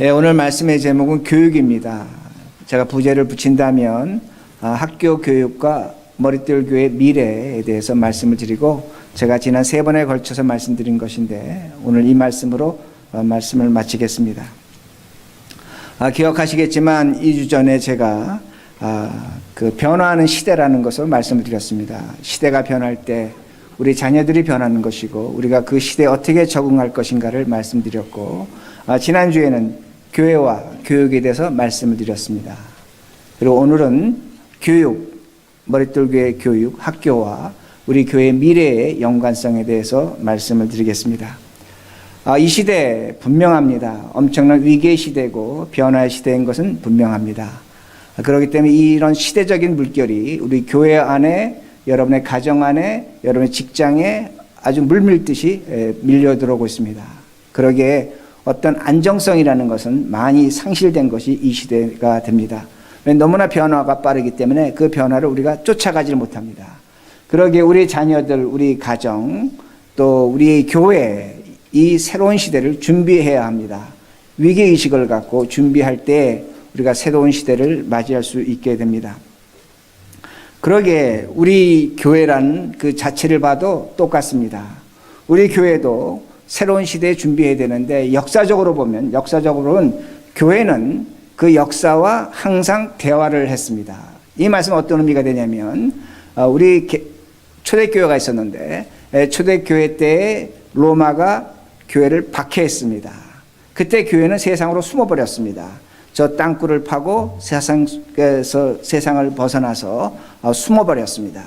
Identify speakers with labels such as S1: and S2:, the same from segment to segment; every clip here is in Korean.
S1: 오늘 말씀의 제목은 교육입니다. 제가 부제를 붙인다면 학교 교육과 머릿돌 교회 미래에 대해서 말씀을 드리고, 제가 지난 3번에 걸쳐서 말씀드린 것인데 오늘 이 말씀으로 말씀을 마치겠습니다. 기억하시겠지만 2주 전에 제가 그 변화하는 시대라는 것을 말씀을 드렸습니다. 시대가 변할 때 우리 자녀들이 변하는 것이고 우리가 그 시대에 어떻게 적응할 것인가를 말씀드렸고, 지난주에는 교회와 교육에 대해서 말씀을 드렸습니다. 그리고 오늘은 교육, 머릿돌 교회 교육, 학교와 우리 교회의 미래의 연관성에 대해서 말씀을 드리겠습니다. 이 시대 분명합니다. 엄청난 위기의 시대고 변화의 시대인 것은 분명합니다. 그렇기 때문에 이런 시대적인 물결이 우리 교회 안에, 여러분의 가정 안에, 여러분의 직장에 아주 물밀듯이 밀려 들어오고 있습니다. 그러기에 어떤 안정성이라는 것은 많이 상실된 것이 이 시대가 됩니다. 너무나 변화가 빠르기 때문에 그 변화를 우리가 쫓아가지 못합니다. 그러기에 우리 자녀들, 우리 가정, 또 우리 교회, 이 새로운 시대를 준비해야 합니다. 위기의식을 갖고 준비할 때 우리가 새로운 시대를 맞이할 수 있게 됩니다. 그러기에 우리 교회라는 그 자체를 봐도 똑같습니다. 우리 교회도 새로운 시대에 준비해야 되는데, 역사적으로 보면, 역사적으로는 교회는 그 역사와 항상 대화를 했습니다. 이 말씀은 어떤 의미가 되냐면, 우리 초대교회가 있었는데, 초대교회 때에 로마가 교회를 박해했습니다. 그때 교회는 세상으로 숨어버렸습니다. 저 땅굴을 파고 세상을 벗어나서 숨어버렸습니다.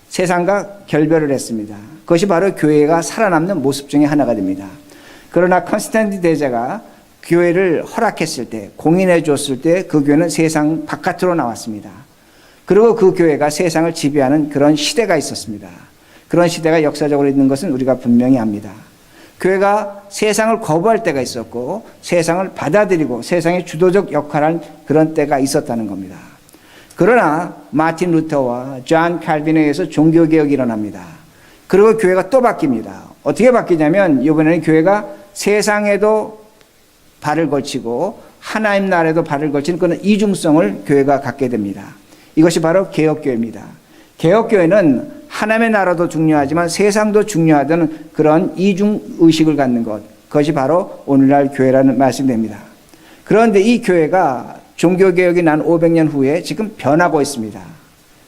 S1: 세상과 결별을 했습니다. 그것이 바로 교회가 살아남는 모습 중에 하나가 됩니다. 그러나 컨스탄틴 대제가 교회를 허락했을 때, 공인해 줬을 때 그 교회는 세상 바깥으로 나왔습니다. 그리고 그 교회가 세상을 지배하는 그런 시대가 있었습니다. 그런 시대가 역사적으로 있는 것은 우리가 분명히 압니다. 교회가 세상을 거부할 때가 있었고 세상을 받아들이고 세상의 주도적 역할을 한 그런 때가 있었다는 겁니다. 그러나 마틴 루터와 존 칼빈에 의해서 종교개혁이 일어납니다. 그리고 교회가 또 바뀝니다. 어떻게 바뀌냐면, 이번에는 교회가 세상에도 발을 걸치고 하나님 나라에도 발을 걸치는 그런 이중성을 교회가 갖게 됩니다. 이것이 바로 개혁교회입니다. 개혁교회는 하나님의 나라도 중요하지만 세상도 중요하다는 그런 이중의식을 갖는 것, 그것이 바로 오늘날 교회라는 말씀이 됩니다. 그런데 이 교회가 종교개혁이 난 500년 후에 지금 변하고 있습니다.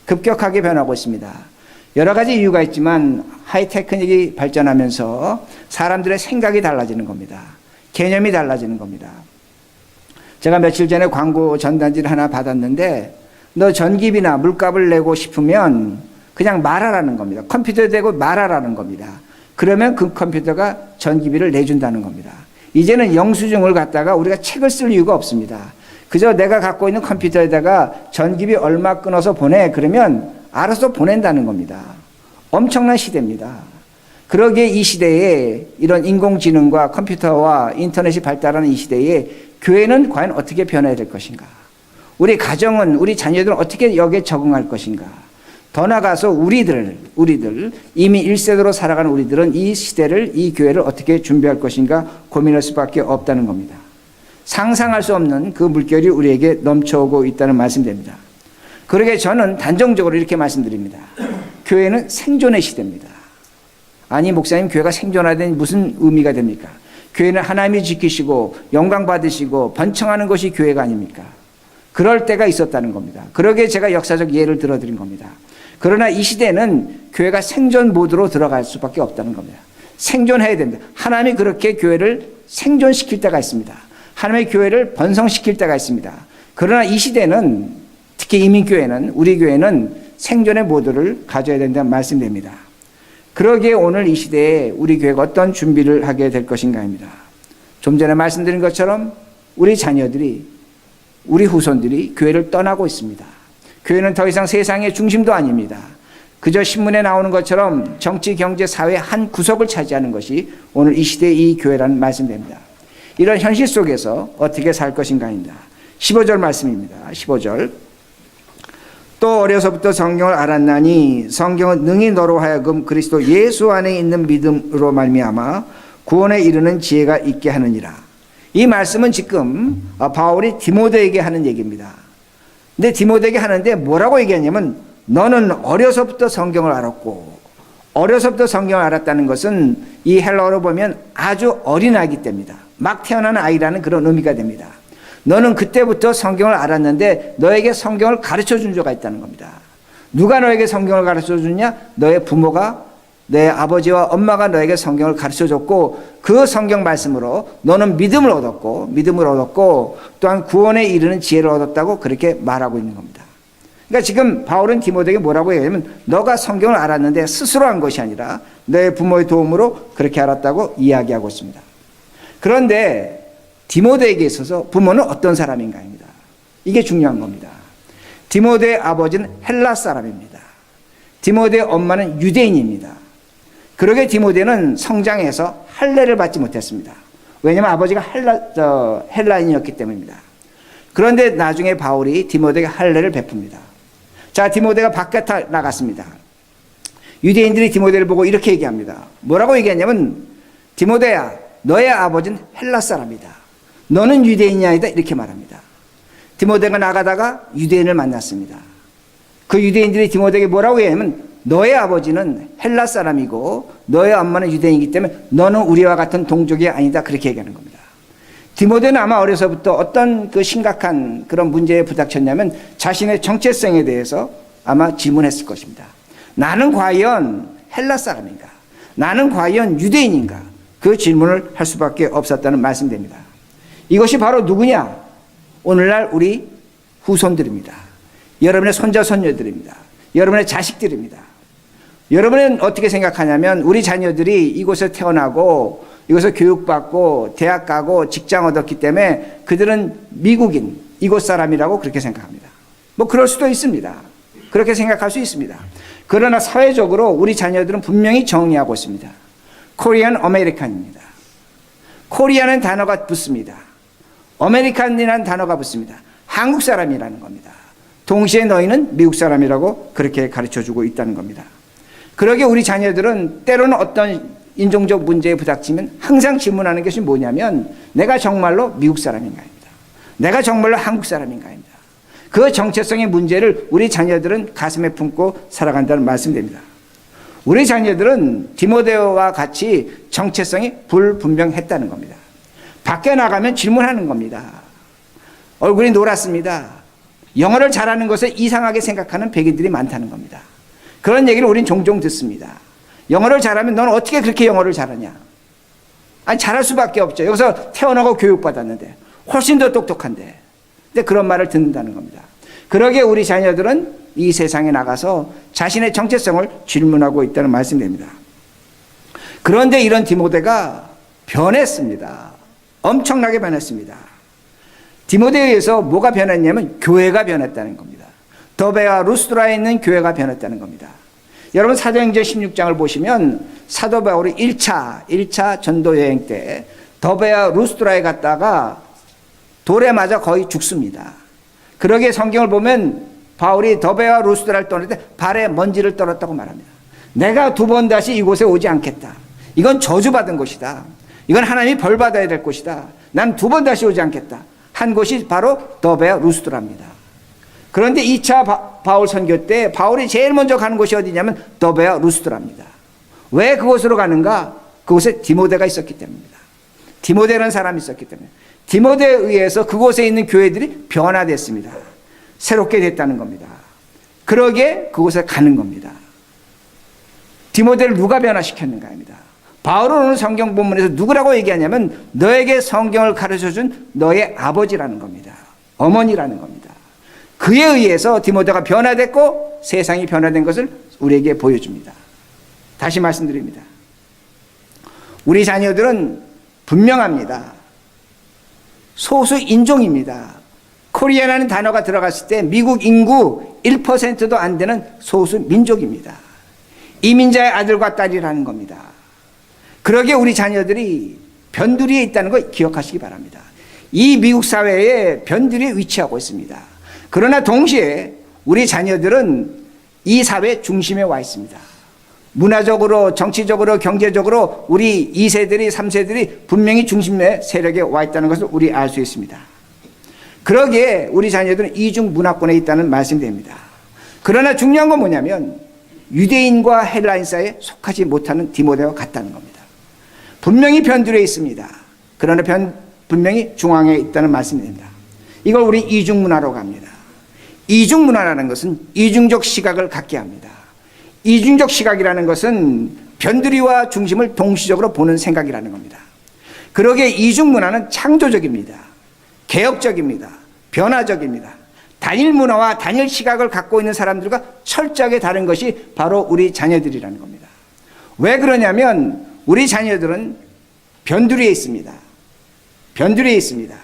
S1: 급격하게 변하고 있습니다. 여러 가지 이유가 있지만 하이테크닉이 발전하면서 사람들의 생각이 달라지는 겁니다. 개념이 달라지는 겁니다. 제가 며칠 전에 광고 전단지를 하나 받았는데, 너 전기비나 물값을 내고 싶으면 그냥 말하라는 겁니다. 컴퓨터에 대고 말하라는 겁니다. 그러면 그 컴퓨터가 전기비를 내준다는 겁니다. 이제는 영수증을 갖다가 우리가 책을 쓸 이유가 없습니다. 그저 내가 갖고 있는 컴퓨터에다가 전기비 얼마 끊어서 보내, 그러면 알아서 보낸다는 겁니다. 엄청난 시대입니다. 그러기에 이 시대에 이런 인공지능과 컴퓨터와 인터넷이 발달하는 이 시대에 교회는 과연 어떻게 변해야 될 것인가? 우리 가정은, 우리 자녀들은 어떻게 여기에 적응할 것인가? 더 나아가서 우리들 이미 1세대로 살아가는 우리들은 이 시대를, 이 교회를 어떻게 준비할 것인가 고민할 수밖에 없다는 겁니다. 상상할 수 없는 그 물결이 우리에게 넘쳐오고 있다는 말씀입니다. 그러게 저는 단정적으로 이렇게 말씀드립니다. 교회는 생존의 시대입니다. 아니 목사님, 교회가 생존하다니 무슨 의미가 됩니까? 교회는 하나님이 지키시고 영광 받으시고 번창하는 것이 교회가 아닙니까? 그럴 때가 있었다는 겁니다. 그러기에 제가 역사적 예를 들어드린 겁니다. 그러나 이 시대는 교회가 생존 모드로 들어갈 수밖에 없다는 겁니다. 생존해야 됩니다. 하나님이 그렇게 교회를 생존시킬 때가 있습니다. 하나님의 교회를 번성시킬 때가 있습니다. 그러나 이 시대는, 특히 이민교회는, 우리 교회는 생존의 모드를 가져야 된다는 말씀입니다. 그러기에 오늘 이 시대에 우리 교회가 어떤 준비를 하게 될 것인가입니다. 좀 전에 말씀드린 것처럼 우리 자녀들이, 우리 후손들이 교회를 떠나고 있습니다. 교회는 더 이상 세상의 중심도 아닙니다. 그저 신문에 나오는 것처럼 정치, 경제, 사회의 한 구석을 차지하는 것이 오늘 이 시대의 이 교회라는 말씀입니다. 이런 현실 속에서 어떻게 살 것인가입니다. 15절 말씀입니다. 15절. 또 어려서부터 성경을 알았나니 성경은 능히 너로 하여금 그리스도 예수 안에 있는 믿음으로 말미암아 구원에 이르는 지혜가 있게 하느니라. 이 말씀은 지금 바울이 디모데에게 하는 얘기입니다. 근데 디모데에게 하는데 뭐라고 얘기하냐면 너는 어려서부터 성경을 알았고, 어려서부터 성경을 알았다는 것은 이 헬라어로 보면 아주 어린 아기 때입니다. 막 태어난 아이라는 그런 의미가 됩니다. 너는 그때부터 성경을 알았는데 너에게 성경을 가르쳐 준 자가 있다는 겁니다. 누가 너에게 성경을 가르쳐 줬냐? 너의 부모가, 내 아버지와 엄마가 너에게 성경을 가르쳐 줬고, 그 성경 말씀으로 너는 믿음을 얻었고 또한 구원에 이르는 지혜를 얻었다고 그렇게 말하고 있는 겁니다. 그러니까 지금 바울은 디모데에게 뭐라고 얘기하냐면 너가 성경을 알았는데 스스로 한 것이 아니라 너의 부모의 도움으로 그렇게 알았다고 이야기하고 있습니다. 그런데 디모데에게 있어서 부모는 어떤 사람인가입니다. 이게 중요한 겁니다. 디모데의 아버지는 헬라 사람입니다. 디모데의 엄마는 유대인입니다. 그러게 디모데는 성장해서 할례를 받지 못했습니다. 왜냐하면 아버지가 헬라인이었기 때문입니다. 그런데 나중에 바울이 디모데에게 할례를 베풉니다. 자, 디모데가 밖에 나갔습니다. 유대인들이 디모데를 보고 이렇게 얘기합니다. 뭐라고 얘기하냐면 디모데야, 너의 아버지는 헬라 사람이다. 너는 유대인이 아니다. 이렇게 말합니다. 디모데가 나가다가 유대인을 만났습니다. 그 유대인들이 디모데에게 뭐라고 얘기하냐면 너의 아버지는 헬라 사람이고 너의 엄마는 유대인이기 때문에 너는 우리와 같은 동족이 아니다. 그렇게 얘기하는 겁니다. 디모데는 아마 어려서부터 어떤 그 심각한 그런 문제에 부닥쳤냐면 자신의 정체성에 대해서 아마 질문했을 것입니다. 나는 과연 헬라 사람인가? 나는 과연 유대인인가? 그 질문을 할 수밖에 없었다는 말씀됩니다. 이것이 바로 누구냐? 오늘날 우리 후손들입니다. 여러분의 손자 손녀들입니다. 여러분의 자식들입니다. 여러분은 어떻게 생각하냐면 우리 자녀들이 이곳에 태어나고 이곳에 교육받고 대학 가고 직장 얻었기 때문에 그들은 미국인, 이곳 사람이라고 그렇게 생각합니다. 뭐 그럴 수도 있습니다. 그렇게 생각할 수 있습니다. 그러나 사회적으로 우리 자녀들은 분명히 정의하고 있습니다. 코리안 아메리칸입니다. 코리아는 단어가 붙습니다. 아메리칸이라는 단어가 붙습니다. 한국 사람이라는 겁니다. 동시에 너희는 미국 사람이라고 그렇게 가르쳐주고 있다는 겁니다. 그러게 우리 자녀들은 때로는 어떤 인종적 문제에 부닥치면 항상 질문하는 것이 뭐냐면 내가 정말로 미국 사람인가입니다. 내가 정말로 한국 사람인가입니다. 그 정체성의 문제를 우리 자녀들은 가슴에 품고 살아간다는 말씀입니다. 우리 자녀들은 디모데와 같이 정체성이 불분명했다는 겁니다. 밖에 나가면 질문하는 겁니다. 얼굴이 노랗습니다. 영어를 잘하는 것을 이상하게 생각하는 백인들이 많다는 겁니다. 그런 얘기를 우린 종종 듣습니다. 영어를 잘하면 너는 어떻게 그렇게 영어를 잘하냐? 아니, 잘할 수밖에 없죠. 여기서 태어나고 교육받았는데 훨씬 더 똑똑한데. 근데 그런 말을 듣는다는 겁니다. 그러게 우리 자녀들은 이 세상에 나가서 자신의 정체성을 질문하고 있다는 말씀입니다. 그런데 이런 디모데가 변했습니다. 엄청나게 변했습니다. 디모데에 의해서 뭐가 변했냐면 교회가 변했다는 겁니다. 더베와 루스드라에 있는 교회가 변했다는 겁니다. 여러분 사도행전 16장을 보시면 사도 바울이 1차 전도 여행 때 더베와 루스드라에 갔다가 돌에 맞아 거의 죽습니다. 그러게 성경을 보면 바울이 더베와 루스드라를 떠날 때 발에 먼지를 떨었다고 말합니다. 내가 두 번 다시 이곳에 오지 않겠다. 이건 저주받은 곳이다. 이건 하나님이 벌받아야 될 곳이다. 난 두 번 다시 오지 않겠다. 한 곳이 바로 더베와 루스드라입니다. 그런데 2차 바울 선교 때 바울이 제일 먼저 가는 곳이 어디냐면 더베와 루스드라입니다. 왜 그곳으로 가는가? 그곳에 디모데가 있었기 때문입니다. 디모데라는 사람이 있었기 때문에. 디모데에 의해서 그곳에 있는 교회들이 변화됐습니다. 새롭게 됐다는 겁니다. 그러기에 그곳에 가는 겁니다. 디모데를 누가 변화시켰는가입니다. 바울은 오늘 성경 본문에서 누구라고 얘기하냐면 너에게 성경을 가르쳐준 너의 아버지라는 겁니다. 어머니라는 겁니다. 그에 의해서 디모데가 변화됐고 세상이 변화된 것을 우리에게 보여줍니다. 다시 말씀드립니다. 우리 자녀들은 분명합니다. 소수 인종입니다. 코리아라는 단어가 들어갔을 때 미국 인구 1%도 안 되는 소수 민족입니다. 이민자의 아들과 딸이라는 겁니다. 그러기에 우리 자녀들이 변두리에 있다는 걸 기억하시기 바랍니다. 이 미국 사회에 변두리에 위치하고 있습니다. 그러나 동시에 우리 자녀들은 이 사회 중심에 와 있습니다. 문화적으로, 정치적으로, 경제적으로 우리 2세들이, 3세들이 분명히 중심의 세력에 와 있다는 것을 우리 알 수 있습니다. 그러기에 우리 자녀들은 이중 문화권에 있다는 말씀이 됩니다. 그러나 중요한 건 뭐냐면 유대인과 헬라인 사이에 속하지 못하는 디모데와 같다는 겁니다. 분명히 변두리에 있습니다. 그러나 분명히 중앙에 있다는 말씀이 됩니다. 이걸 우리 이중 문화라고 합니다. 이중 문화라는 것은 이중적 시각을 갖게 합니다. 이중적 시각이라는 것은 변두리와 중심을 동시적으로 보는 생각이라는 겁니다. 그러기에 이중 문화는 창조적입니다. 개혁적입니다. 변화적입니다. 단일 문화와 단일 시각을 갖고 있는 사람들과 철저하게 다른 것이 바로 우리 자녀들이라는 겁니다. 왜 그러냐면 우리 자녀들은 변두리에 있습니다. 변두리에 있습니다.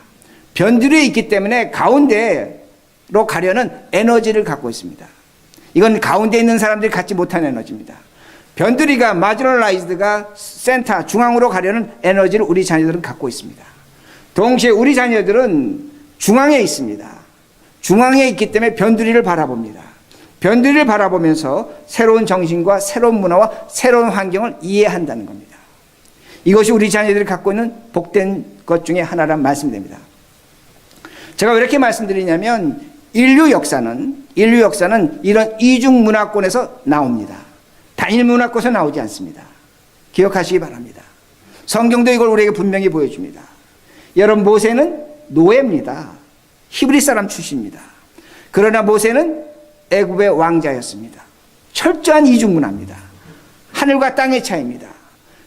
S1: 변두리에 있기 때문에 가운데로 가려는 에너지를 갖고 있습니다. 이건 가운데 있는 사람들이 갖지 못한 에너지입니다. 변두리가 마지널라이즈드가 센터, 중앙으로 가려는 에너지를 우리 자녀들은 갖고 있습니다. 동시에 우리 자녀들은 중앙에 있습니다. 중앙에 있기 때문에 변두리를 바라봅니다. 변두리를 바라보면서 새로운 정신과 새로운 문화와 새로운 환경을 이해한다는 겁니다. 이것이 우리 자녀들이 갖고 있는 복된 것 중에 하나란 말씀이 됩니다. 제가 왜 이렇게 말씀드리냐면 인류 역사는 이런 이중 문화권에서 나옵니다. 단일 문화권에서 나오지 않습니다. 기억하시기 바랍니다. 성경도 이걸 우리에게 분명히 보여줍니다. 여러분, 모세는 노예입니다. 히브리 사람 출신입니다. 그러나 모세는 애굽의 왕자였습니다. 철저한 이중 문화입니다. 하늘과 땅의 차이입니다.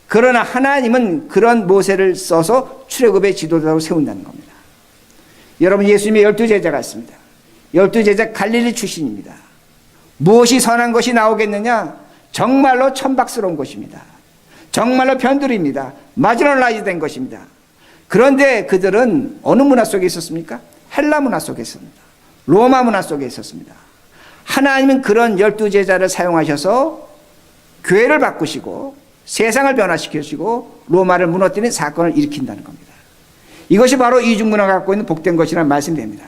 S1: 그러나 하나님은 그런 모세를 써서 출애굽의 지도자로 세운다는 겁니다. 여러분, 예수님의 12제자가 있습니다. 12제자 갈릴리 출신입니다. 무엇이 선한 것이 나오겠느냐? 정말로 천박스러운 것입니다. 정말로 변두리입니다. 마지노라이즈 된 것입니다. 그런데 그들은 어느 문화 속에 있었습니까? 헬라 문화 속에 있었습니다. 로마 문화 속에 있었습니다. 하나님은 그런 12제자를 사용하셔서 교회를 바꾸시고 세상을 변화시키시고 로마를 무너뜨리는 사건을 일으킨다는 겁니다. 이것이 바로 이중문화가 갖고 있는 복된 것이라는 말씀이 됩니다.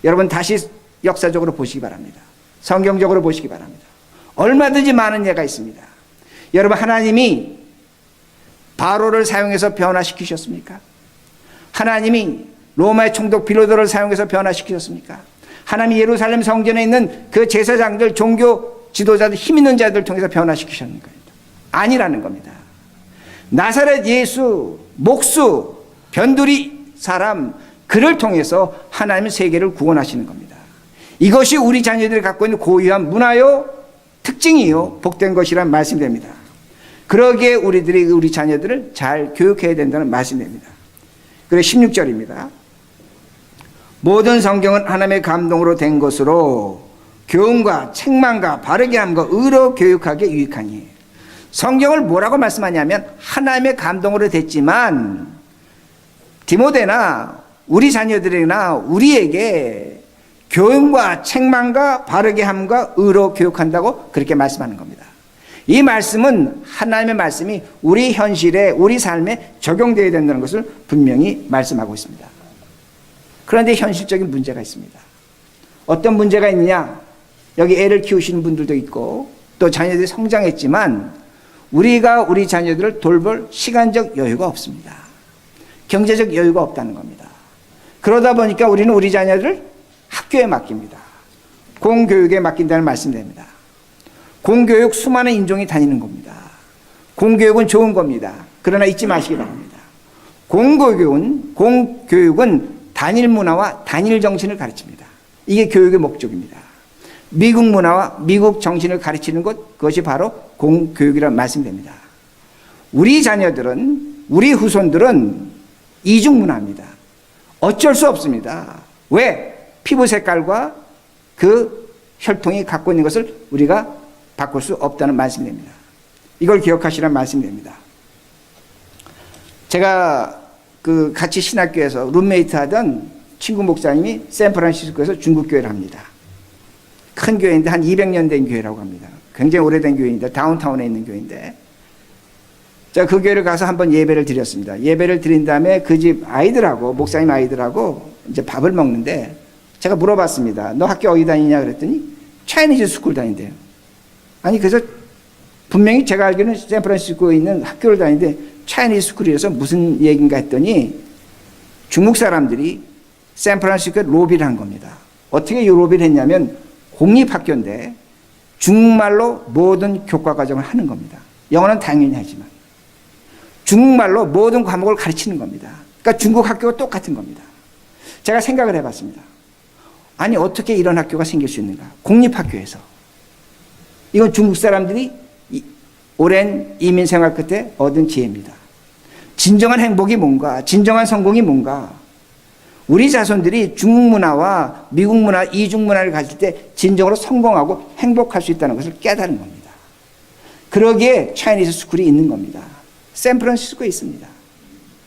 S1: 여러분, 다시 역사적으로 보시기 바랍니다. 성경적으로 보시기 바랍니다. 얼마든지 많은 예가 있습니다. 여러분, 하나님이 바로를 사용해서 변화시키셨습니까? 하나님이 로마의 총독 빌라도를 사용해서 변화시키셨습니까? 하나님이 예루살렘 성전에 있는 그 제사장들, 종교 지도자들, 힘 있는 자들 통해서 변화시키셨는 거예요. 아니라는 겁니다. 나사렛 예수, 목수, 변두리 사람, 그를 통해서 하나님은 세계를 구원하시는 겁니다. 이것이 우리 자녀들이 갖고 있는 고유한 문화요, 특징이요, 복된 것이란 말씀이 됩니다. 그러기에 우리들이 우리 자녀들을 잘 교육해야 된다는 말씀이 됩니다. 그래서 16절입니다. 모든 성경은 하나님의 감동으로 된 것으로 교훈과 책망과 바르게 함과 의로 교육하기에 유익하니. 성경을 뭐라고 말씀하냐면 하나님의 감동으로 됐지만 디모데나 우리 자녀들이나 우리에게 교훈과 책망과 바르게 함과 의로 교육한다고 그렇게 말씀하는 겁니다. 이 말씀은 하나님의 말씀이 우리 현실에, 우리 삶에 적용되어야 된다는 것을 분명히 말씀하고 있습니다. 그런데 현실적인 문제가 있습니다. 어떤 문제가 있느냐? 여기 애를 키우시는 분들도 있고 또 자녀들이 성장했지만 우리가 우리 자녀들을 돌볼 시간적 여유가 없습니다. 경제적 여유가 없다는 겁니다. 그러다 보니까 우리는 우리 자녀들을 학교에 맡깁니다. 공교육에 맡긴다는 말씀이 됩니다. 공교육 수많은 인종이 다니는 겁니다. 공교육은 좋은 겁니다. 그러나 잊지 마시기 바랍니다. 공교육은 단일 문화와 단일 정신을 가르칩니다. 이게 교육의 목적입니다. 미국 문화와 미국 정신을 가르치는 것, 그것이 바로 공교육이라는 말씀이 됩니다. 우리 자녀들은, 우리 후손들은 이중 문화입니다. 어쩔 수 없습니다. 왜? 피부 색깔과 그 혈통이 갖고 있는 것을 우리가 바꿀 수 없다는 말씀이 됩니다. 이걸 기억하시라는 말씀이 됩니다. 제가 같이 신학교에서 룸메이트 하던 친구 목사님이 샌프란시스코에서 중국교회를 합니다. 큰 교회인데 한 200년 된 교회라고 합니다. 굉장히 오래된 교회인데 다운타운에 있는 교회인데 제가 그 교회를 가서 한번 예배를 드렸습니다. 예배를 드린 다음에 그 집 아이들하고 목사님 아이들하고 이제 밥을 먹는데 제가 물어봤습니다. 너 학교 어디 다니냐 그랬더니 차이니즈 스쿨 다닌대요. 아니 그래서 분명히 제가 알기로는 샌프란시스코에 있는 학교를 다니는데 차이니즈 스쿨이라서 무슨 얘기인가 했더니 중국 사람들이 샌프란시스코에 로비를 한 겁니다. 어떻게 이 로비를 했냐면 공립학교인데 중국말로 모든 교과 과정을 하는 겁니다. 영어는 당연히 하지만 중국말로 모든 과목을 가르치는 겁니다. 그러니까 중국 학교가 똑같은 겁니다. 제가 생각을 해봤습니다. 아니 어떻게 이런 학교가 생길 수 있는가? 공립학교에서. 이건 중국 사람들이 오랜 이민 생활 끝에 얻은 지혜입니다. 진정한 행복이 뭔가? 진정한 성공이 뭔가? 우리 자손들이 중국 문화와 미국 문화, 이중 문화를 가질 때 진정으로 성공하고 행복할 수 있다는 것을 깨달은 겁니다. 그러기에 차이니즈 스쿨이 있는 겁니다. 샌프란시스코에 있습니다.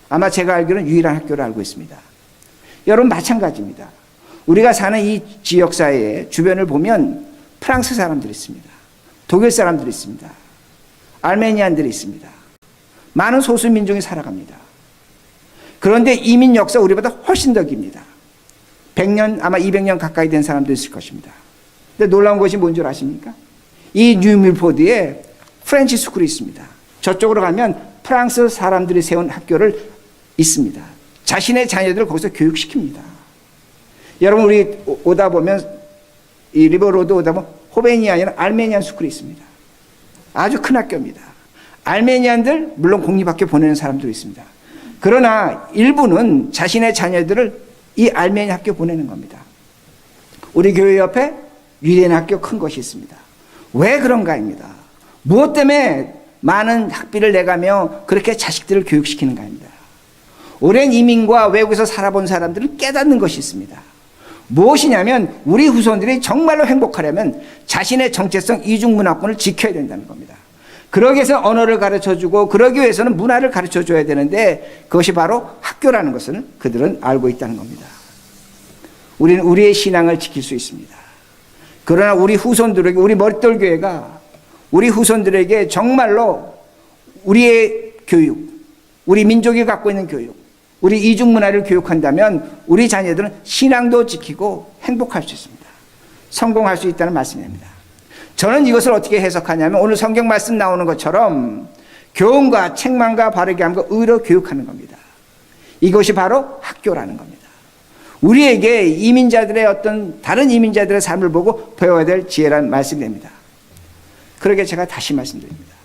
S1: 아마 제가 알기로는 유일한 학교를 알고 있습니다. 여러분 마찬가지입니다. 우리가 사는 이 지역사회의 주변을 보면 프랑스 사람들이 있습니다. 독일 사람들이 있습니다. 알메니안들이 있습니다. 많은 소수민족이 살아갑니다. 그런데 이민 역사 우리보다 훨씬 더 깁니다. 100년 아마 200년 가까이 된 사람도 있을 것입니다. 근데 놀라운 것이 뭔 줄 아십니까? 이 뉴밀포드에 프렌치 스쿨이 있습니다. 저쪽으로 가면 프랑스 사람들이 세운 학교를 있습니다. 자신의 자녀들을 거기서 교육시킵니다. 여러분 우리 오다 보면 이 리버로드 오다 보면 호베니안이나 알메니안 스쿨이 있습니다. 아주 큰 학교입니다. 알메니안들 물론 공립학교 보내는 사람도 있습니다. 그러나 일부는 자신의 자녀들을 이 알메니아 학교 보내는 겁니다. 우리 교회 옆에 유대인 학교 큰 것이 있습니다. 왜 그런가입니다. 무엇 때문에 많은 학비를 내가며 그렇게 자식들을 교육시키는가입니다. 오랜 이민과 외국에서 살아본 사람들은 깨닫는 것이 있습니다. 무엇이냐면 우리 후손들이 정말로 행복하려면 자신의 정체성 이중문화권을 지켜야 된다는 겁니다. 그러기 위해서 언어를 가르쳐주고 그러기 위해서는 문화를 가르쳐줘야 되는데 그것이 바로 학교라는 것을 그들은 알고 있다는 겁니다. 우리는 우리의 신앙을 지킬 수 있습니다. 그러나 우리 후손들에게 우리 머릿돌 교회가 우리 후손들에게 정말로 우리의 교육, 우리 민족이 갖고 있는 교육, 우리 이중문화를 교육한다면 우리 자녀들은 신앙도 지키고 행복할 수 있습니다. 성공할 수 있다는 말씀입니다. 저는 이것을 어떻게 해석하냐면 오늘 성경 말씀 나오는 것처럼 교훈과 책망과 바르게 함과 의로 교육하는 겁니다. 이것이 바로 학교라는 겁니다. 우리에게 이민자들의 어떤 다른 이민자들의 삶을 보고 배워야 될 지혜라는 말씀입니다. 그러게 제가 다시 말씀드립니다.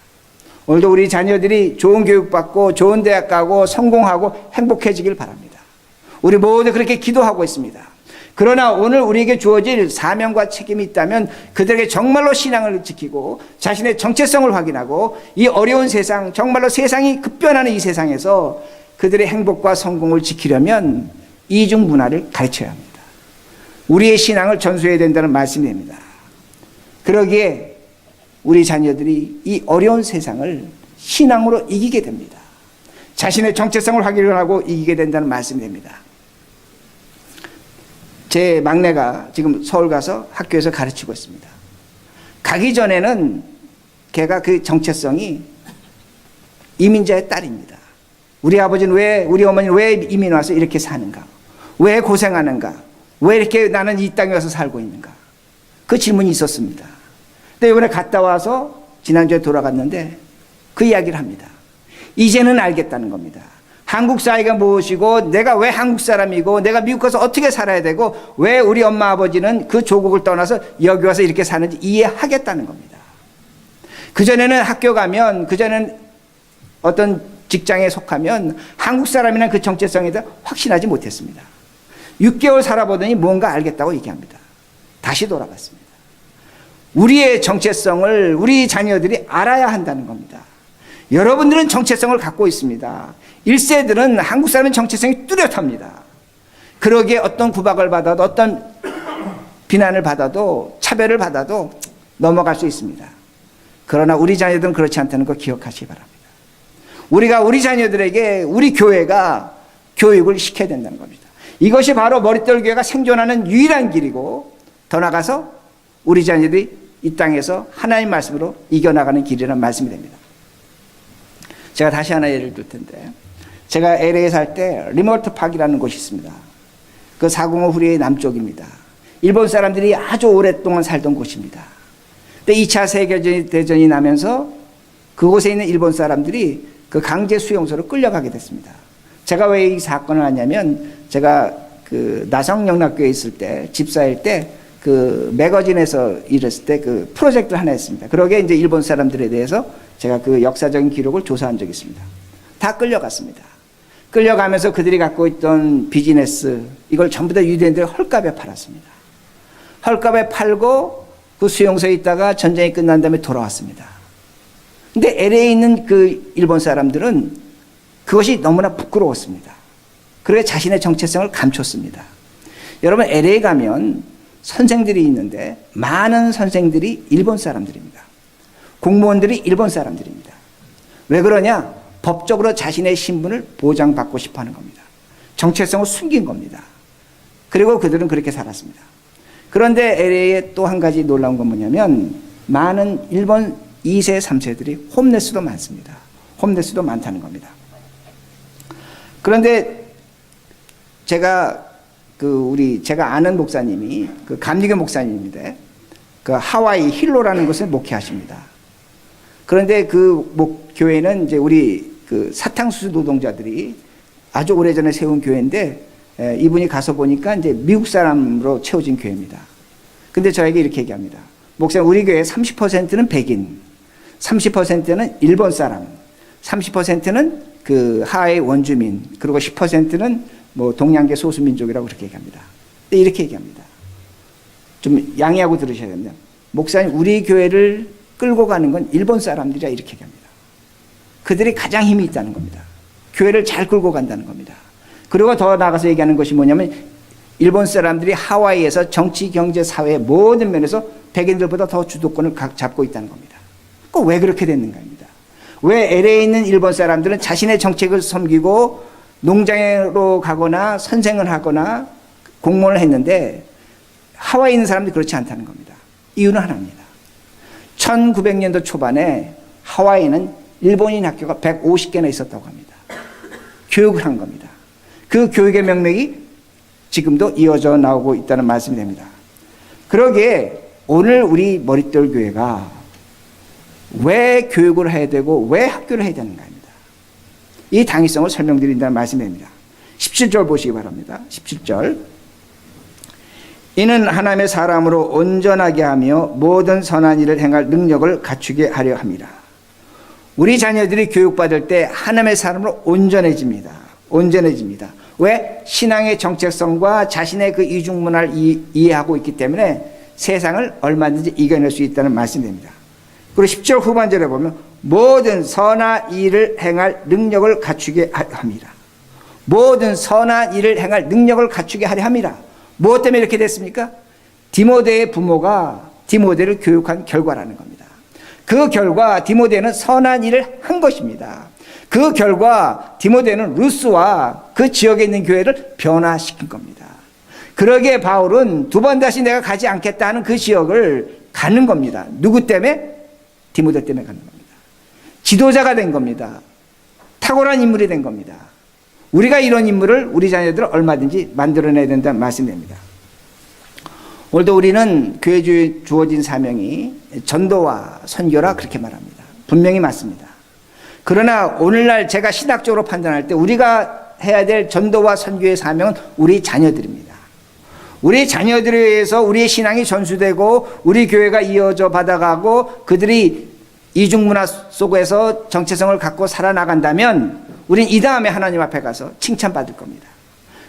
S1: 오늘도 우리 자녀들이 좋은 교육받고 좋은 대학 가고 성공하고 행복해지길 바랍니다. 우리 모두 그렇게 기도하고 있습니다. 그러나 오늘 우리에게 주어질 사명과 책임이 있다면 그들에게 정말로 신앙을 지키고 자신의 정체성을 확인하고 이 어려운 세상, 정말로 세상이 급변하는 이 세상에서 그들의 행복과 성공을 지키려면 이중 문화를 가르쳐야 합니다. 우리의 신앙을 전수해야 된다는 말씀입니다. 그러기에 우리 자녀들이 이 어려운 세상을 신앙으로 이기게 됩니다. 자신의 정체성을 확인하고 이기게 된다는 말씀입니다. 제 막내가 지금 서울 가서 학교에서 가르치고 있습니다. 가기 전에는 걔가 그 정체성이 이민자의 딸입니다. 우리 아버지는 왜, 우리 어머니는 왜 이민 와서 이렇게 사는가? 왜 고생하는가? 왜 이렇게 나는 이 땅에 와서 살고 있는가? 그 질문이 있었습니다. 근데 이번에 갔다 와서 지난주에 돌아갔는데 그 이야기를 합니다. 이제는 알겠다는 겁니다. 한국 사회가 무엇이고 내가 왜 한국 사람이고 내가 미국 가서 어떻게 살아야 되고 왜 우리 엄마 아버지는 그 조국을 떠나서 여기 와서 이렇게 사는지 이해하겠다는 겁니다. 그전에는 학교 가면 그전에는 어떤 직장에 속하면 한국 사람이라는 그 정체성에 대해 확신하지 못했습니다. 6개월 살아보더니 뭔가 알겠다고 얘기합니다. 다시 돌아갔습니다. 우리의 정체성을 우리 자녀들이 알아야 한다는 겁니다. 여러분들은 정체성을 갖고 있습니다. 1세들은 한국 사람의 정체성이 뚜렷합니다. 그러기에 어떤 구박을 받아도 어떤 비난을 받아도 차별을 받아도 넘어갈 수 있습니다. 그러나 우리 자녀들은 그렇지 않다는 거 기억하시기 바랍니다. 우리가 우리 자녀들에게 우리 교회가 교육을 시켜야 된다는 겁니다. 이것이 바로 머릿돌 교회가 생존하는 유일한 길이고 더 나아가서 우리 자녀들이 이 땅에서 하나님 말씀으로 이겨나가는 길이라는 말씀이 됩니다. 제가 다시 하나 예를 들 텐데 제가 LA에 살 때 리모트 파크라는 곳이 있습니다. 그 405 후리의 남쪽입니다. 일본 사람들이 아주 오랫동안 살던 곳입니다. 근데 2차 세계대전이 나면서 그곳에 있는 일본 사람들이 그 강제 수용소로 끌려가게 됐습니다. 제가 왜 이 사건을 하냐면 제가 그 나성영락교에 있을 때 집사일 때 그 매거진에서 일했을 때 그 프로젝트를 하나 했습니다. 그러게 이제 일본 사람들에 대해서 제가 그 역사적인 기록을 조사한 적이 있습니다. 다 끌려갔습니다. 끌려가면서 그들이 갖고 있던 비즈니스 이걸 전부 다 유대인들이 헐값에 팔았습니다. 헐값에 팔고 그 수용소에 있다가 전쟁이 끝난 다음에 돌아왔습니다. 근데 LA에 있는 그 일본 사람들은 그것이 너무나 부끄러웠습니다. 그래서 자신의 정체성을 감췄습니다. 여러분 LA 가면 선생들이 있는데 많은 선생들이 일본 사람들입니다. 공무원들이 일본 사람들입니다. 왜 그러냐? 법적으로 자신의 신분을 보장받고 싶어 하는 겁니다. 정체성을 숨긴 겁니다. 그리고 그들은 그렇게 살았습니다. 그런데 LA에 또 한 가지 놀라운 건 뭐냐면 많은 일본 2세, 3세들이 홈레스도 많습니다. 홈레스도 많다는 겁니다. 그런데 제가 제가 아는 목사님이 그 감리교 목사님인데 그 하와이 힐로라는 곳을 목회하십니다. 그런데 그 교회는 이제 우리 그 사탕수수 노동자들이 아주 오래전에 세운 교회인데 이분이 가서 보니까 이제 미국 사람으로 채워진 교회입니다. 근데 저에게 이렇게 얘기합니다. 목사님, 우리 교회 30%는 백인, 30%는 일본 사람, 30%는 그 하와이 원주민, 그리고 10%는 뭐 동양계 소수민족이라고 그렇게 얘기합니다. 이렇게 얘기합니다. 좀 양해하고 들으셔야 됩니다. 목사님, 우리 교회를 끌고 가는 건 일본 사람들이야, 이렇게 얘기합니다. 그들이 가장 힘이 있다는 겁니다. 교회를 잘 끌고 간다는 겁니다. 그리고 더 나아가서 얘기하는 것이 뭐냐면 일본 사람들이 하와이에서 정치, 경제, 사회 모든 면에서 백인들보다 더 주도권을 잡고 있다는 겁니다. 그 왜 그렇게 됐는가입니다. 왜 LA에 있는 일본 사람들은 자신의 정책을 섬기고 농장으로 가거나 선생을 하거나 공무원을 했는데 하와이에 있는 사람들이 그렇지 않다는 겁니다. 이유는 하나입니다. 1900년도 초반에 하와이는 일본인 학교가 150개나 있었다고 합니다. 교육을 한 겁니다. 그 교육의 명맥이 지금도 이어져 나오고 있다는 말씀이 됩니다. 그러기에 오늘 우리 머릿돌 교회가 왜 교육을 해야 되고 왜 학교를 해야 되는가입니다. 이 당위성을 설명드린다는 말씀이 됩니다. 17절 보시기 바랍니다. 17절. 이는 하나님의 사람으로 온전하게 하며 모든 선한 일을 행할 능력을 갖추게 하려 함이라. 우리 자녀들이 교육받을 때 하나님의 사람으로 온전해집니다. 온전해집니다. 왜? 신앙의 정체성과 자신의 그 이중문화를 이해하고 있기 때문에 세상을 얼마든지 이겨낼 수 있다는 말씀이 됩니다. 그리고 10절 후반절에 보면 모든 선한 일을 행할 능력을 갖추게 합니다. 모든 선한 일을 행할 능력을 갖추게 하려 함이라. 무엇 때문에 이렇게 됐습니까? 디모데의 부모가 디모데를 교육한 결과라는 겁니다. 그 결과 디모데는 선한 일을 한 것입니다. 그 결과 디모데는 루스와 그 지역에 있는 교회를 변화시킨 겁니다. 그러기에 바울은 두 번 다시 내가 가지 않겠다 하는 그 지역을 가는 겁니다. 누구 때문에? 디모데 때문에 가는 겁니다. 지도자가 된 겁니다. 탁월한 인물이 된 겁니다. 우리가 이런 인물을 우리 자녀들을 얼마든지 만들어내야 된다는 말씀입니다. 오늘도 우리는 교회에 주어진 사명이 전도와 선교라 그렇게 말합니다. 분명히 맞습니다. 그러나 오늘날 제가 신학적으로 판단할 때 우리가 해야 될 전도와 선교의 사명은 우리 자녀들입니다. 우리 자녀들에 의해서 우리의 신앙이 전수되고 우리 교회가 이어져 받아가고 그들이 이중문화 속에서 정체성을 갖고 살아나간다면 우린 이 다음에 하나님 앞에 가서 칭찬받을 겁니다.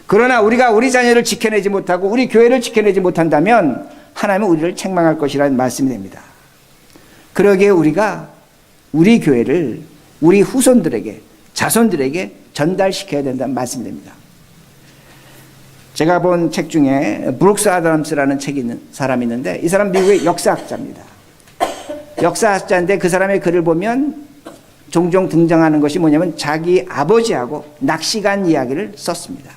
S1: 그러나 우리가 우리 자녀를 지켜내지 못하고 우리 교회를 지켜내지 못한다면 하나님은 우리를 책망할 것이라는 말씀이 됩니다. 그러기에 우리가 우리 교회를 우리 후손들에게 자손들에게 전달시켜야 된다는 말씀이 됩니다. 제가 본 책 중에 브룩스 아담스라는 책이 있는 사람이 있는데 이 사람 미국의 역사학자입니다. 역사학자인데 그 사람의 글을 보면 종종 등장하는 것이 뭐냐면 자기 아버지하고 낚시 간 이야기를 썼습니다.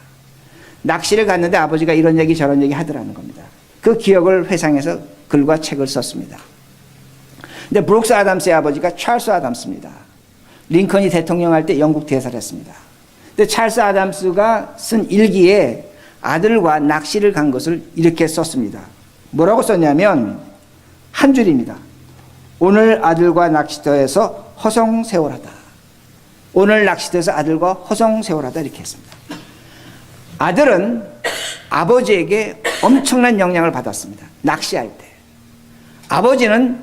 S1: 낚시를 갔는데 아버지가 이런 얘기 저런 얘기 하더라는 겁니다. 그 기억을 회상해서 글과 책을 썼습니다. 근데 브룩스 아담스의 아버지가 찰스 아담스입니다. 링컨이 대통령 할 때 영국 대사를 했습니다. 근데 찰스 아담스가 쓴 일기에 아들과 낚시를 간 것을 이렇게 썼습니다. 뭐라고 썼냐면 한 줄입니다. 오늘 아들과 낚시터에서 허송세월하다. 오늘 낚시터에서 아들과 허송세월하다 이렇게 했습니다. 아들은 아버지에게 엄청난 영향을 받았습니다. 낚시할 때. 아버지는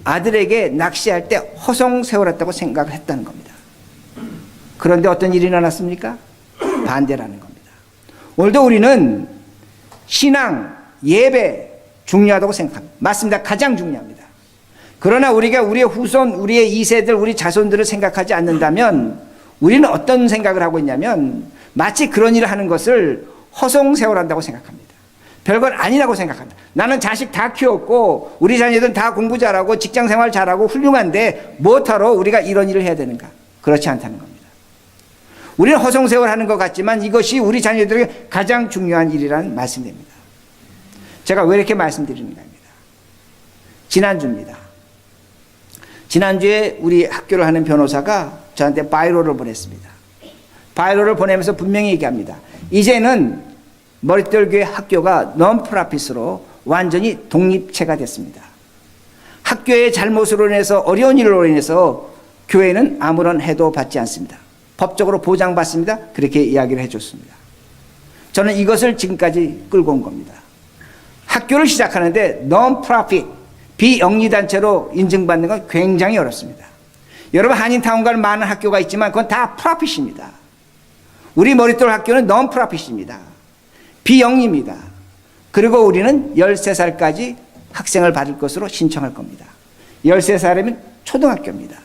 S1: 아들에게 낚시할 때 허송세월했다고 생각을 했다는 겁니다. 그런데 어떤 일이 일어났습니까? 반대라는 겁니다. 오늘도 우리는 신앙, 예배 중요하다고 생각합니다. 맞습니다. 가장 중요합니다. 그러나 우리가 우리의 후손, 우리의 2세들, 우리 자손들을 생각하지 않는다면 우리는 어떤 생각을 하고 있냐면 마치 그런 일을 하는 것을 허송세월한다고 생각합니다. 별건 아니라고 생각합니다. 나는 자식 다 키웠고 우리 자녀들은 다 공부 잘하고 직장생활 잘하고 훌륭한데 무엇하러 우리가 이런 일을 해야 되는가? 그렇지 않다는 겁니다. 우리는 허송세월하는 것 같지만 이것이 우리 자녀들에게 가장 중요한 일이라는 말씀입니다. 제가 왜 이렇게 말씀드리는가 합니다. 지난주입니다. 지난주에 우리 학교를 하는 변호사가 저한테 바이로를 보냈습니다. 바이로를 보내면서 분명히 얘기합니다. 이제는 머릿돌교회 학교가 non-profit으로 완전히 독립체가 됐습니다. 학교의 잘못으로 인해서 어려운 일로 인해서 교회는 아무런 해도 받지 않습니다. 법적으로 보장받습니다. 그렇게 이야기를 해줬습니다. 저는 이것을 지금까지 끌고 온 겁니다. 학교를 시작하는데 non-profit, 비영리단체로 인증받는 건 굉장히 어렵습니다. 여러분 한인타운과 많은 학교가 있지만 그건 다 프로핏입니다. 우리 머릿돌 학교는 non-profit입니다. 비영리입니다. 그리고 우리는 13살까지 학생을 받을 것으로 신청할 겁니다. 13살이면 초등학교입니다.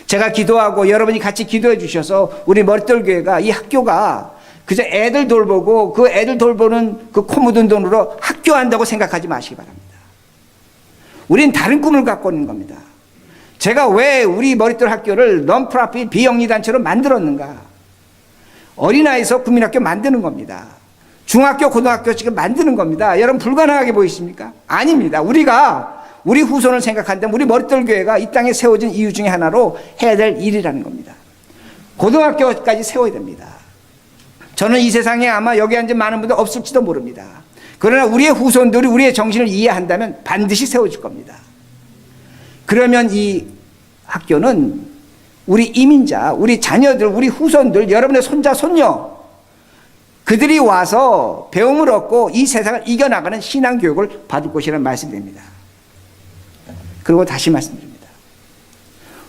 S1: 제가 기도하고 여러분이 같이 기도해 주셔서 우리 머릿돌 교회가 이 학교가 그저 애들 돌보고 그 애들 돌보는 그 코 묻은 돈으로 학교 한다고 생각하지 마시기 바랍니다. 우린 다른 꿈을 갖고 있는 겁니다. 제가 왜 우리 머릿돌 학교를 non-profit 비영리단체로 만들었는가? 어린아이에서 국민학교 만드는 겁니다. 중학교, 고등학교 지금 만드는 겁니다. 여러분 불가능하게 보이십니까? 아닙니다. 우리 후손을 생각한다면 우리 머릿돌 교회가 이 땅에 세워진 이유 중에 하나로 해야 될 일이라는 겁니다. 고등학교까지 세워야 됩니다. 저는 이 세상에 아마 여기 앉은 많은 분들 없을지도 모릅니다. 그러나 우리의 후손들이 우리의 정신을 이해한다면 반드시 세워질 겁니다. 그러면 이 학교는 우리 이민자, 우리 자녀들, 우리 후손들, 여러분의 손자, 손녀 그들이 와서 배움을 얻고 이 세상을 이겨나가는 신앙교육을 받을 것이라는 말씀입니다. 그리고 다시 말씀드립니다.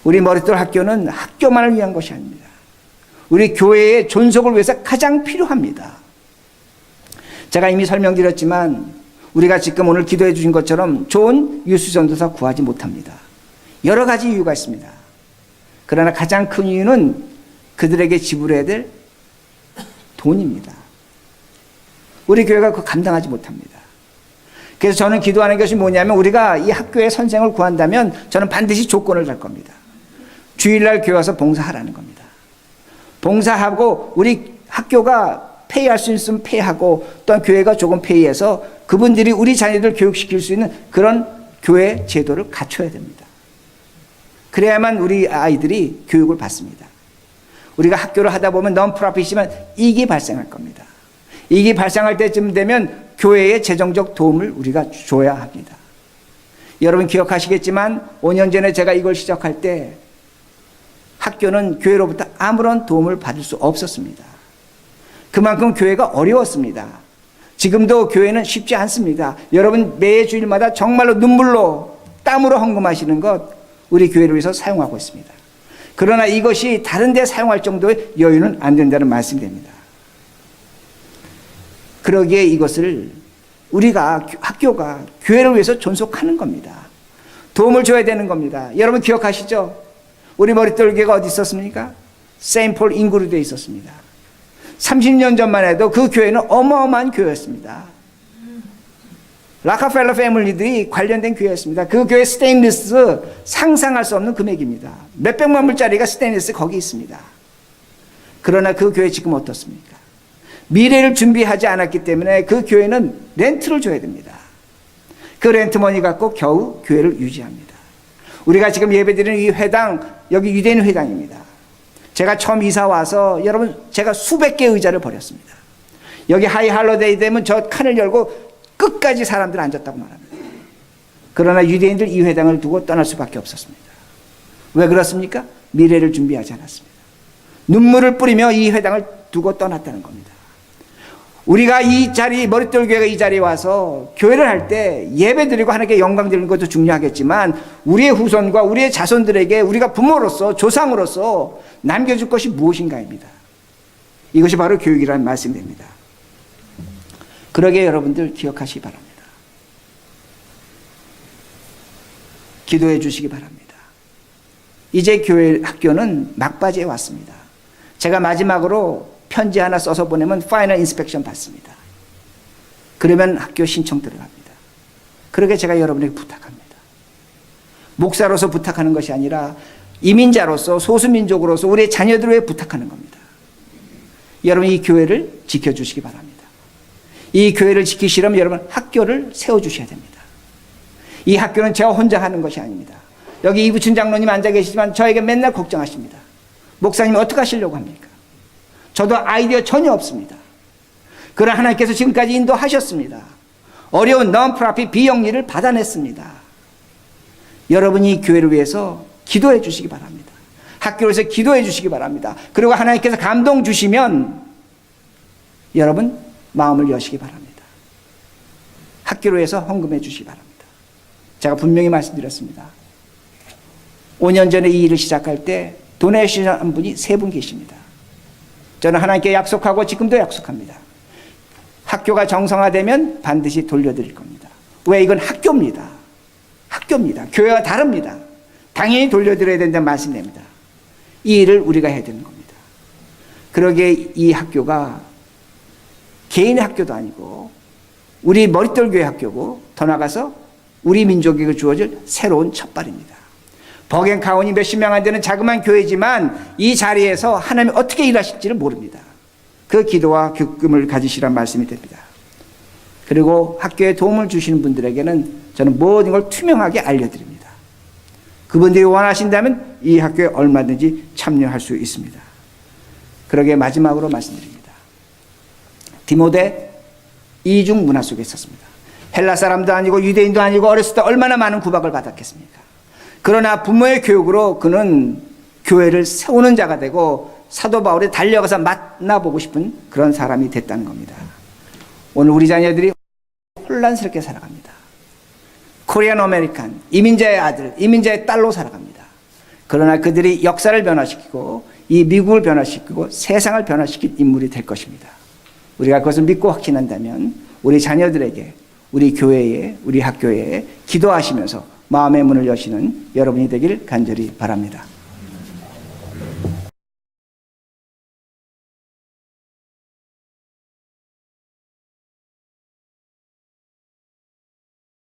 S1: 우리 머릿돌 학교는 학교만을 위한 것이 아닙니다. 우리 교회의 존속을 위해서 가장 필요합니다. 제가 이미 설명드렸지만 우리가 지금 오늘 기도해 주신 것처럼 좋은 유수전도사 구하지 못합니다. 여러 가지 이유가 있습니다. 그러나 가장 큰 이유는 그들에게 지불해야 될 돈입니다. 우리 교회가 그거 감당하지 못합니다. 그래서 저는 기도하는 것이 뭐냐면 우리가 이 학교의 선생을 구한다면 저는 반드시 조건을 달 겁니다. 주일날 교회 와서 봉사하라는 겁니다. 봉사하고 우리 학교가 페이할 수 있으면 페이하고 또한 교회가 조금 페이해서 그분들이 우리 자녀들 교육시킬 수 있는 그런 교회 제도를 갖춰야 됩니다. 그래야만 우리 아이들이 교육을 받습니다. 우리가 학교를 하다 보면 non-profit이지만 이익이 발생할 겁니다. 이익이 발생할 때쯤 되면 교회의 재정적 도움을 우리가 줘야 합니다. 여러분 기억하시겠지만 5년 전에 제가 이걸 시작할 때 학교는 교회로부터 아무런 도움을 받을 수 없었습니다. 그만큼 교회가 어려웠습니다. 지금도 교회는 쉽지 않습니다. 여러분 매 주일마다 정말로 눈물로 땀으로 헌금하시는 것 우리 교회를 위해서 사용하고 있습니다. 그러나 이것이 다른 데 사용할 정도의 여유는 안 된다는 말씀입니다. 그러기에 이것을 우리가 학교가 교회를 위해서 존속하는 겁니다. 도움을 줘야 되는 겁니다. 여러분 기억하시죠? 우리 머릿돌 교회가 어디 있었습니까? 세인폴 인구르드에 있었습니다. 30년 전만 해도 그 교회는 어마어마한 교회였습니다. 락카펠러 패밀리들이 관련된 교회였습니다. 그 교회 스테인리스 상상할 수 없는 금액입니다. 몇백만 불짜리가 스테인리스 거기 있습니다. 그러나 그 교회 지금 어떻습니까? 미래를 준비하지 않았기 때문에 그 교회는 렌트를 줘야 됩니다. 그 렌트머니 갖고 겨우 교회를 유지합니다. 우리가 지금 예배드리는 이 회당, 여기 유대인 회당입니다. 제가 처음 이사 와서 여러분 제가 수백 개의 의자를 버렸습니다. 여기 하이 할로데이 되면 저 칸을 열고 끝까지 사람들 앉았다고 말합니다. 그러나 유대인들 이 회당을 두고 떠날 수밖에 없었습니다. 왜 그렇습니까? 미래를 준비하지 않았습니다. 눈물을 뿌리며 이 회당을 두고 떠났다는 겁니다. 우리가 이 자리, 머릿돌 교회가 이 자리에 와서 교회를 할 때 예배 드리고 하나님께 영광 드리는 것도 중요하겠지만 우리의 후손과 우리의 자손들에게 우리가 부모로서 조상으로서 남겨줄 것이 무엇인가입니다. 이것이 바로 교육이라는 말씀이 됩니다. 그러게 여러분들 기억하시기 바랍니다. 기도해 주시기 바랍니다. 이제 교회 학교는 막바지에 왔습니다. 제가 마지막으로 편지 하나 써서 보내면 파이널 인스펙션 받습니다. 그러면 학교 신청 들어갑니다. 그러게 제가 여러분에게 부탁합니다. 목사로서 부탁하는 것이 아니라 이민자로서 소수민족으로서 우리의 자녀들을 위해 부탁하는 겁니다. 여러분 이 교회를 지켜주시기 바랍니다. 이 교회를 지키시려면 여러분 학교를 세워주셔야 됩니다. 이 학교는 제가 혼자 하는 것이 아닙니다. 여기 이부춘 장로님 앉아 계시지만 저에게 맨날 걱정하십니다. 목사님 어떻게 하시려고 합니까? 저도 아이디어 전혀 없습니다. 그러나 하나님께서 지금까지 인도하셨습니다. 어려운 non-profit 비영리를 받아냈습니다. 여러분이 이 교회를 위해서 기도해 주시기 바랍니다. 학교를 위해서 기도해 주시기 바랍니다. 그리고 하나님께서 감동 주시면 여러분 마음을 여시기 바랍니다. 학교를 위해서 헌금해 주시기 바랍니다. 제가 분명히 말씀드렸습니다. 5년 전에 이 일을 시작할 때 도네이션 한 분이 3분 계십니다. 저는 하나님께 약속하고 지금도 약속합니다. 학교가 정상화되면 반드시 돌려드릴 겁니다. 왜? 이건 학교입니다. 학교입니다. 교회와 다릅니다. 당연히 돌려드려야 된다는 말씀입니다. 이 일을 우리가 해야 되는 겁니다. 그러기에 이 학교가 개인의 학교도 아니고 우리 머릿돌 교회 학교고 더 나아가서 우리 민족에게 주어질 새로운 첫발입니다. 버겐카운이 몇십 명 안 되는 자그마한 교회지만 이 자리에서 하나님이 어떻게 일하실지를 모릅니다. 그 기도와 겪음을 가지시란 말씀이 됩니다. 그리고 학교에 도움을 주시는 분들에게는 저는 모든 걸 투명하게 알려드립니다. 그분들이 원하신다면 이 학교에 얼마든지 참여할 수 있습니다. 그러게 마지막으로 말씀드립니다. 디모데 이중 문화 속에 있었습니다. 헬라 사람도 아니고 유대인도 아니고 어렸을 때 얼마나 많은 구박을 받았겠습니까? 그러나 부모의 교육으로 그는 교회를 세우는 자가 되고 사도 바울이 달려가서 만나보고 싶은 그런 사람이 됐다는 겁니다. 오늘 우리 자녀들이 혼란스럽게 살아갑니다. 코리안 아메리칸, 이민자의 아들, 이민자의 딸로 살아갑니다. 그러나 그들이 역사를 변화시키고 이 미국을 변화시키고 세상을 변화시킬 인물이 될 것입니다. 우리가 그것을 믿고 확신한다면 우리 자녀들에게 우리 교회에 우리 학교에 기도하시면서 마음의 문을 여시는 여러분이 되길 간절히 바랍니다.